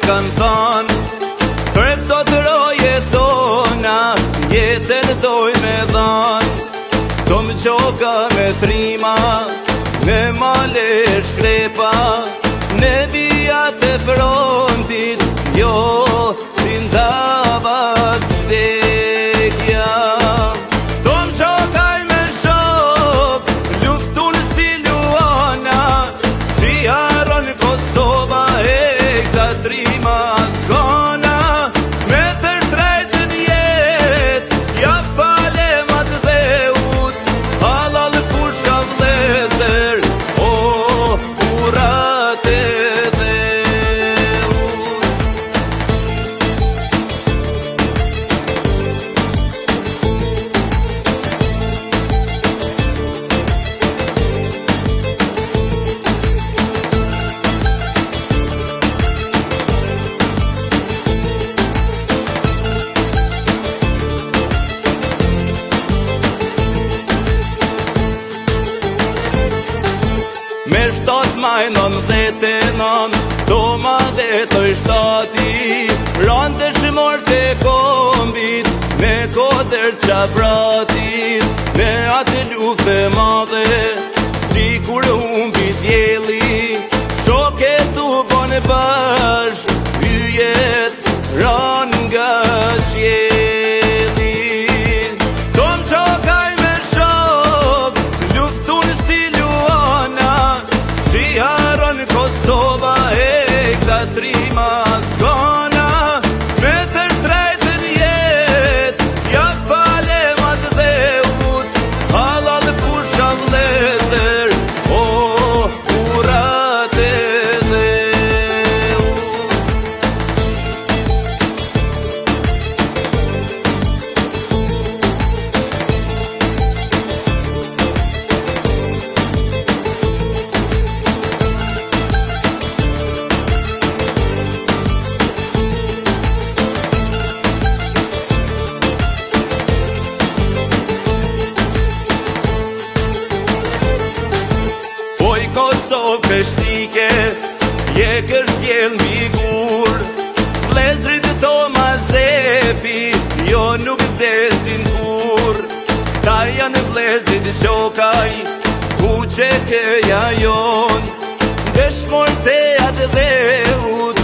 kanë thanë, për këto të roje tona, jetën doj me dhanë. Do më qoka me trima, me male shkrepa, ne vijat e frontit, jo si ndavas vdekja. Do më qokaj me shok, luftun si Luana, si Aron Kosova e këta trima s'kona. Me tër drejtën jet, ja pale mat dheut, halal pushka vlezer, o urat e dheut. Me 7-9 toma dhe të shtati, ranë të shmor të kombit, me kodër qabratit, me atë luftë madhe, si kur humbit jeli, shoket u bon bashk, yjet ranë nga qieli. Do më qokaj me shok, luftun si Luana, si Aron Kosova e këta trima s'kona. Me tër drejtën jet, ja pale mat dheut, halal pusha vlezer, o urat e dheut. Kosovë peshtike, je kështjel mbi gur, vlezrit to Mazepi, jo nuk vdesin kur. Ta janë vlezrit qokaj, ku që këja jon, dëshmor te atë dheut,